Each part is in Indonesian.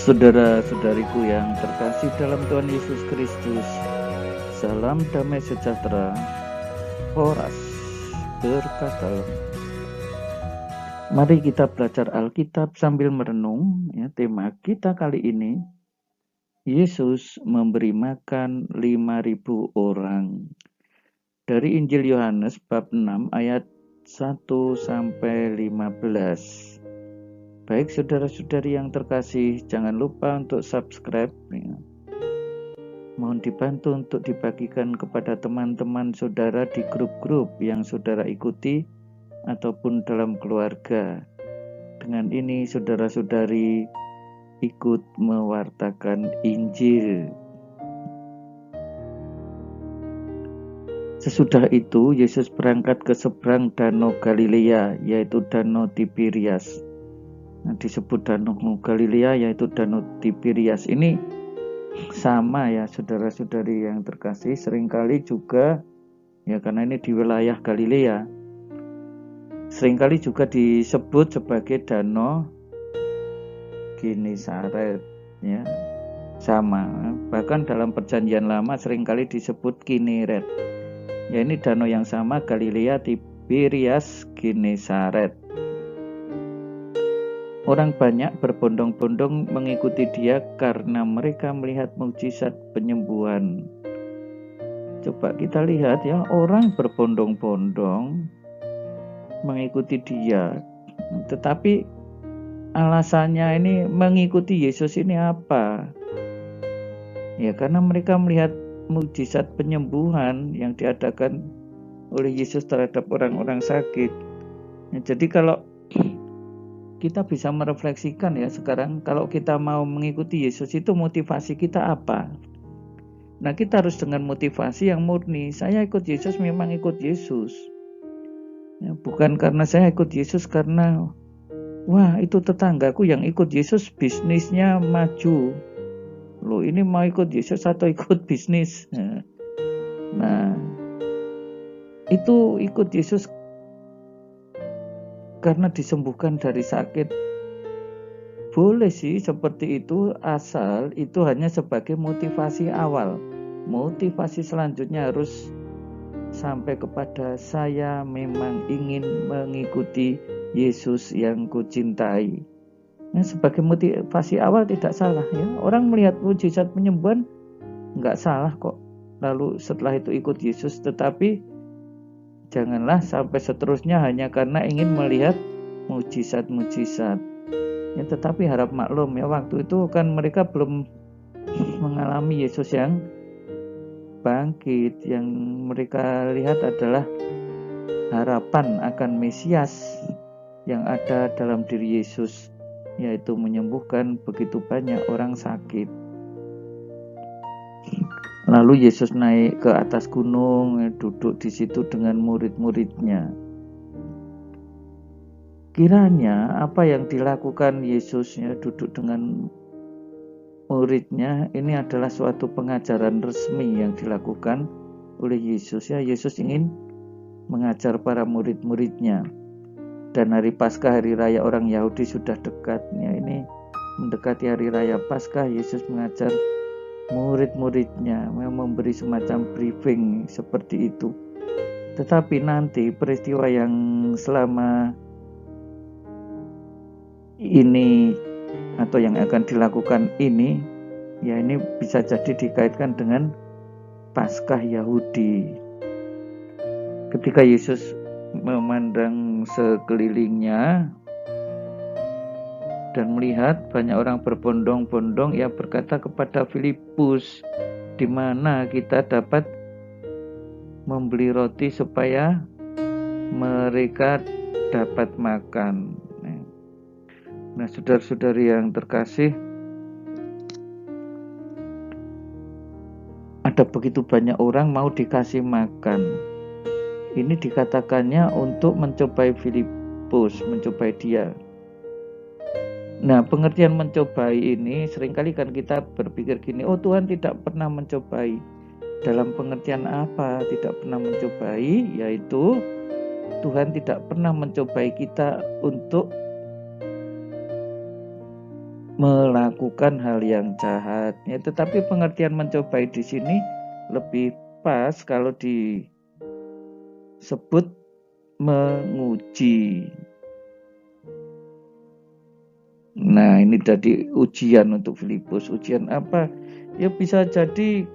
Saudara-saudariku yang terkasih dalam Tuhan Yesus Kristus, salam damai sejahtera, Horas berkat dalam. Mari kita belajar Alkitab sambil merenung. Tema kita kali ini, Yesus memberi makan 5.000 orang. Dari Injil Yohanes bab 6 ayat 1-15. Baik saudara-saudari yang terkasih, jangan lupa untuk subscribe. Mohon dibantu untuk dibagikan kepada teman-teman saudara di grup-grup yang saudara ikuti ataupun dalam keluarga. Dengan ini saudara-saudari ikut mewartakan Injil. Sesudah itu Yesus berangkat ke seberang Danau Galilea, yaitu Danau Tiberias. Disebut Danau Galilea yaitu Danau Tiberias. Ini sama ya saudara-saudari yang terkasih, seringkali juga ya karena ini di wilayah Galilea, seringkali juga disebut sebagai Danau Genesaret ya, sama. Bahkan dalam Perjanjian Lama seringkali disebut Kineret. Ya, ini danau yang sama, Galilea, Tiberias, Genesaret. Orang banyak berbondong-bondong mengikuti dia karena mereka melihat mukjizat penyembuhan. Coba kita lihat ya, orang berbondong-bondong mengikuti dia. Tetapi alasannya ini mengikuti Yesus ini apa? Ya karena mereka melihat mukjizat penyembuhan yang diadakan oleh Yesus terhadap orang-orang sakit. Ya, jadi kalau kita bisa merefleksikan ya sekarang, kalau kita mau mengikuti Yesus itu motivasi kita apa? Nah, kita harus dengan motivasi yang murni. Saya ikut Yesus memang ikut Yesus. Ya, bukan karena saya ikut Yesus karena wah itu tetanggaku yang ikut Yesus bisnisnya maju. Loh ini mau ikut Yesus atau ikut bisnis? Nah, itu ikut Yesus karena disembuhkan dari sakit. Boleh sih seperti itu, asal itu hanya sebagai motivasi awal. Motivasi selanjutnya harus sampai kepada saya memang ingin mengikuti Yesus yang kucintai. Nah, sebagai motivasi awal tidak salah ya. Orang melihat mujizat penyembuhan nggak salah kok. Lalu setelah itu ikut Yesus, tetapi janganlah sampai seterusnya hanya karena ingin melihat mujizat-mujizat. Ya, tetapi harap maklum ya, waktu itu kan mereka belum mengalami Yesus yang bangkit. Yang mereka lihat adalah harapan akan Mesias yang ada dalam diri Yesus, yaitu menyembuhkan begitu banyak orang sakit. Lalu Yesus naik ke atas gunung, duduk di situ dengan murid-muridnya. Kiranya apa yang dilakukan Yesus ya, duduk dengan muridnya, ini adalah suatu pengajaran resmi yang dilakukan oleh Yesus ya. Yesus ingin mengajar para murid-muridnya. Dan hari Paskah, hari raya orang Yahudi sudah dekat ya, ini mendekati hari raya Paskah. Yesus mengajar murid-muridnya, memberi semacam briefing seperti itu. Tetapi nanti peristiwa yang selama ini atau yang akan dilakukan ini ya, ini bisa jadi dikaitkan dengan Paskah Yahudi. Ketika Yesus memandang sekelilingnya dan melihat banyak orang berbondong-bondong, ia berkata kepada Filipus, di mana kita dapat membeli roti supaya mereka dapat makan. Nah, saudara-saudari yang terkasih, ada begitu banyak orang mau dikasih makan. Ini dikatakannya untuk mencobai Filipus, mencobai dia. Nah, pengertian mencobai ini seringkali kan kita berpikir gini, oh Tuhan tidak pernah mencobai. Dalam pengertian apa tidak pernah mencobai? Yaitu Tuhan tidak pernah mencobai kita untuk melakukan hal yang jahat. Ya, tetapi pengertian mencobai di sini lebih pas kalau disebut menguji. Nah, ini tadi ujian untuk Filipus. Ujian apa? Ya bisa jadi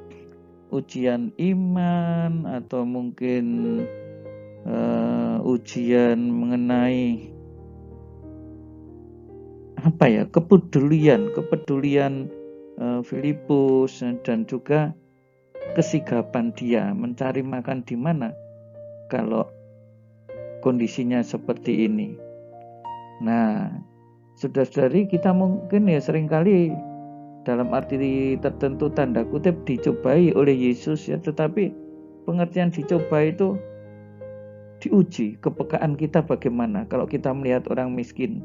ujian iman atau mungkin ujian mengenai apa ya, kepedulian Filipus, dan juga kesigapan dia mencari makan di mana kalau kondisinya seperti ini. Nah, saudara-saudari, kita mungkin ya seringkali dalam arti tertentu tanda kutip dicobai oleh Yesus ya, tetapi pengertian dicoba itu diuji kepekaan kita bagaimana. Kalau kita melihat orang miskin,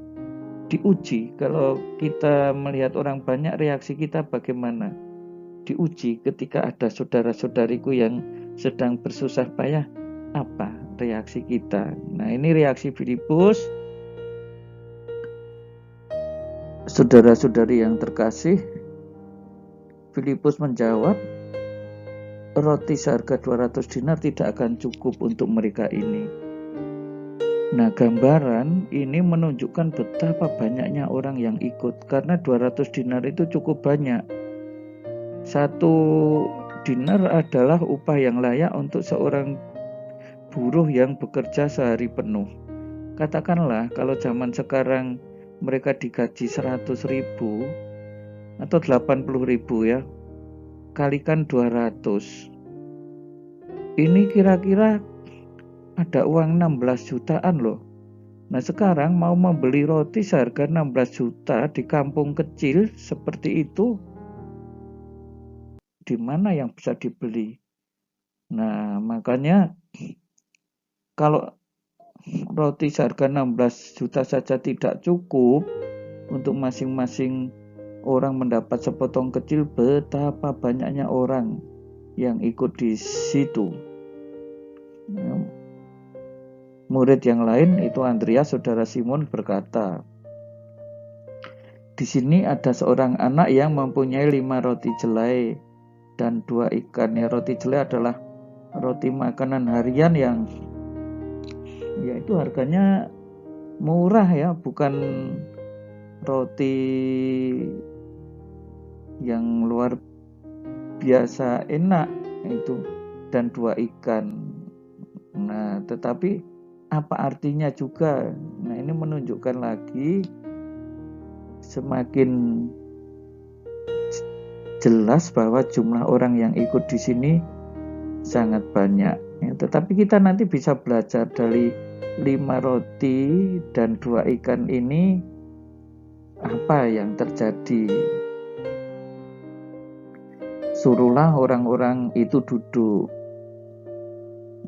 diuji. Kalau kita melihat orang banyak, reaksi kita bagaimana? Diuji. Ketika ada saudara-saudariku yang sedang bersusah payah, apa reaksi kita? Nah, ini reaksi Filipus. Saudara-saudari yang terkasih, Filipus menjawab, roti seharga 200 dinar tidak akan cukup untuk mereka ini. Nah, gambaran ini menunjukkan betapa banyaknya orang yang ikut, karena 200 dinar itu cukup banyak. 1 dinar adalah upah yang layak untuk seorang buruh yang bekerja sehari penuh. Katakanlah kalau zaman sekarang mereka digaji 100.000 atau 80.000 ya, kalikan 200. Ini kira-kira ada uang 16 jutaan loh. Nah, sekarang mau membeli roti seharga 16 juta di kampung kecil seperti itu, di mana yang bisa dibeli? Nah, makanya kalau roti seharga 16 juta saja tidak cukup untuk masing-masing orang mendapat sepotong kecil, betapa banyaknya orang yang ikut di situ. Murid yang lain itu Andreas, saudara Simon, berkata, di sini ada seorang anak yang mempunyai 5 roti jelai dan 2 ikan. Ya, roti jelai adalah roti makanan harian yang yaitu harganya murah ya, bukan roti yang luar biasa enak itu, dan 2 ikan. Nah, tetapi apa artinya juga? Nah, ini menunjukkan lagi semakin jelas bahwa jumlah orang yang ikut di sini sangat banyak. Ya, tetapi kita nanti bisa belajar dari 5 roti dan 2 ikan ini apa yang terjadi. Suruhlah orang-orang itu duduk.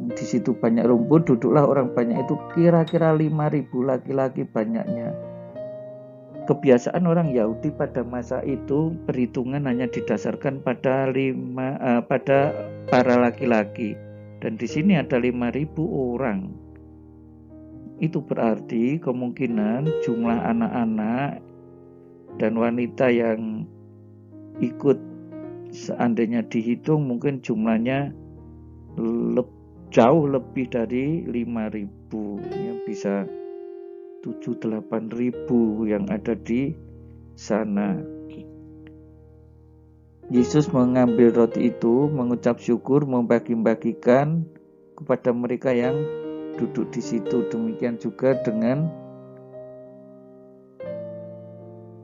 Di situ banyak rumput, duduklah orang banyak itu, kira-kira 5.000 laki-laki banyaknya. Kebiasaan orang Yahudi pada masa itu perhitungan hanya didasarkan pada para laki-laki, dan di sini ada 5.000 orang. Itu berarti kemungkinan jumlah anak-anak dan wanita yang ikut seandainya dihitung mungkin jumlahnya jauh lebih dari 5.000 ya, bisa 7-8.000 yang ada di sana. Yesus mengambil roti itu, mengucap syukur, membagi-bagikan kepada mereka yang duduk di situ. Demikian juga dengan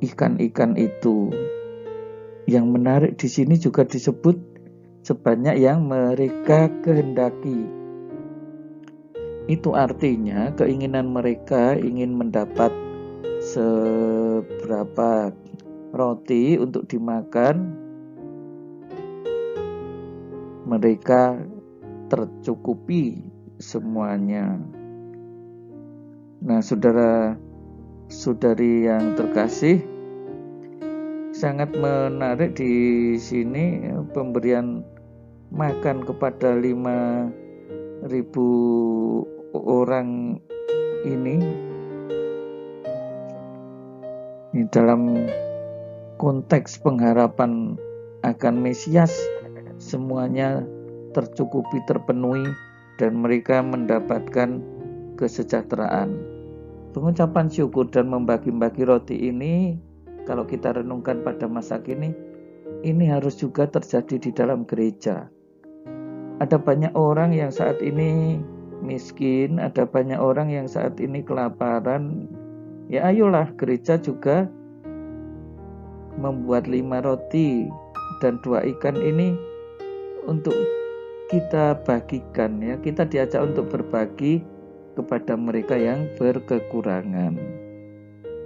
ikan-ikan itu. Yang menarik di sini juga disebut sebanyak yang mereka kehendaki. Itu artinya keinginan mereka ingin mendapat seberapa roti untuk dimakan, mereka tercukupi semuanya. Nah, saudara-saudari yang terkasih, sangat menarik di sini pemberian makan kepada 5.000 orang ini dalam konteks pengharapan akan Mesias semuanya tercukupi, terpenuhi, dan mereka mendapatkan kesejahteraan. Pengucapan syukur dan membagi-bagi roti ini, kalau kita renungkan pada masa kini, ini harus juga terjadi di dalam gereja. Ada banyak orang yang saat ini miskin, ada banyak orang yang saat ini kelaparan. Ya ayolah, gereja juga membuat 5 roti dan 2 ikan ini untuk kita bagikan, ya. Kita diajak untuk berbagi kepada mereka yang berkekurangan.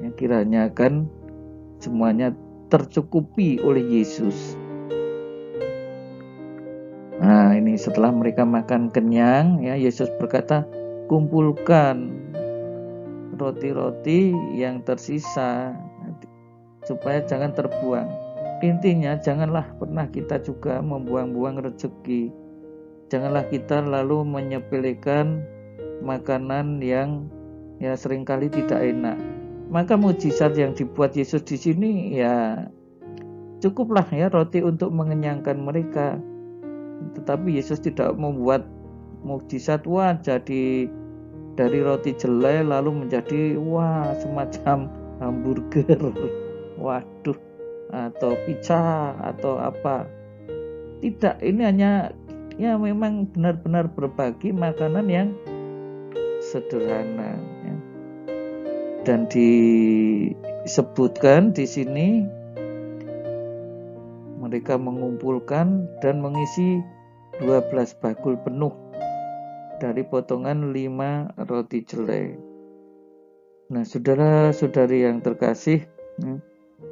Ya, kiranya kan semuanya tercukupi oleh Yesus. Nah, ini setelah mereka makan kenyang, ya, Yesus berkata, kumpulkan roti-roti yang tersisa supaya jangan terbuang. Intinya janganlah pernah kita juga membuang-buang rezeki. Janganlah kita lalu menyepelekan makanan yang ya seringkali tidak enak. Maka mujizat yang dibuat Yesus di sini ya cukuplah ya roti untuk mengenyangkan mereka. Tetapi Yesus tidak membuat mukjizat jadi dari roti jelai lalu menjadi semacam hamburger, waduh, atau pizza atau apa. Tidak, ini hanya ya memang benar-benar berbagi makanan yang sederhana, ya. Dan disebutkan di sini mereka mengumpulkan dan mengisi 12 bakul penuh dari potongan 5 roti jelai. Nah, saudara-saudari yang terkasih,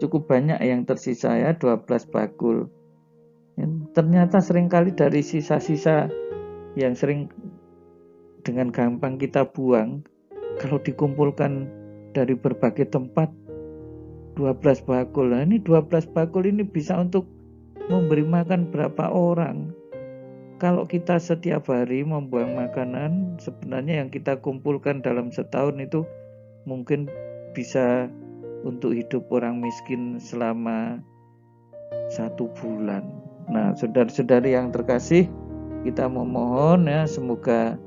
cukup banyak yang tersisa ya, 12 bakul. Ternyata seringkali dari sisa-sisa yang sering dengan gampang kita buang, kalau dikumpulkan dari berbagai tempat, 12 bakul. Nah, ini 12 bakul ini bisa untuk memberi makan berapa orang. Kalau kita setiap hari membuang makanan, sebenarnya yang kita kumpulkan dalam setahun itu mungkin bisa untuk hidup orang miskin selama 1 bulan. Nah, saudara-saudari yang terkasih, kita memohon ya semoga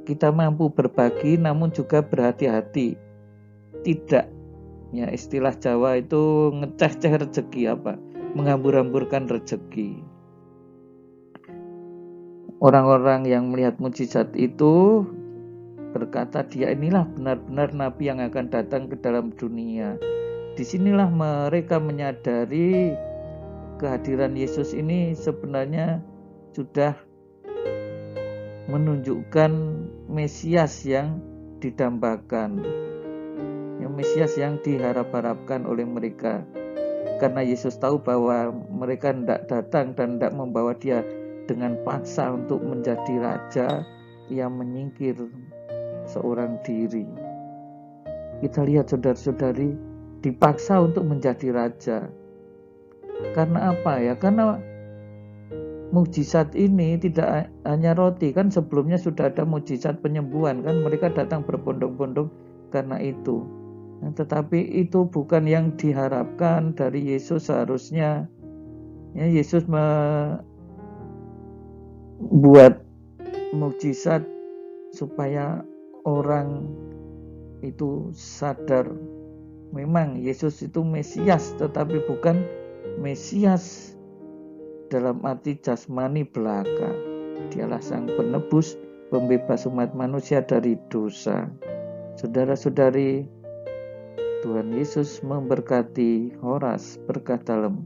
kita mampu berbagi namun juga berhati-hati. Tidak, ya istilah Jawa itu ngeceh-ceh rezeki menghambur-hamburkan rezeki. Orang-orang yang melihat mujizat itu berkata, dia inilah benar-benar nabi yang akan datang ke dalam dunia. Disinilah mereka menyadari kehadiran Yesus ini sebenarnya sudah menunjukkan Mesias yang didambakan, yang Mesias yang diharap-harapkan oleh mereka. Karena Yesus tahu bahwa mereka tidak datang dan tidak membawa dia dengan paksa untuk menjadi raja, ia menyingkir seorang diri. Kita lihat saudara-saudari dipaksa untuk menjadi raja. Karena apa ya? Karena mukjizat ini tidak hanya roti, kan sebelumnya sudah ada mukjizat penyembuhan, kan mereka datang berbondong-bondong karena itu. Nah, tetapi itu bukan yang diharapkan dari Yesus seharusnya. Ya, Yesus membuat mukjizat supaya orang itu sadar memang Yesus itu Mesias, tetapi bukan Mesias dalam arti jasmani belaka. Dialah sang penebus, pembebas umat manusia dari dosa. Saudara-saudari, Tuhan Yesus memberkati. Horas berkah dalam.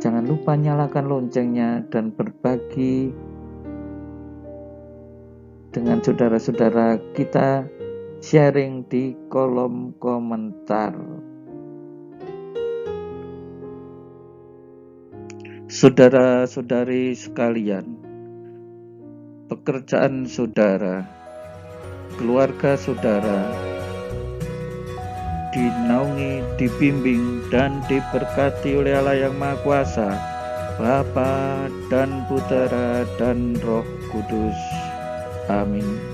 Jangan lupa nyalakan loncengnya dan berbagi dengan saudara-saudara kita, sharing di kolom komentar. Saudara-saudari sekalian, pekerjaan saudara, keluarga saudara dinaungi, dibimbing, dan diberkati oleh Allah yang Maha Kuasa, Bapa dan Putera dan Roh Kudus. Amin.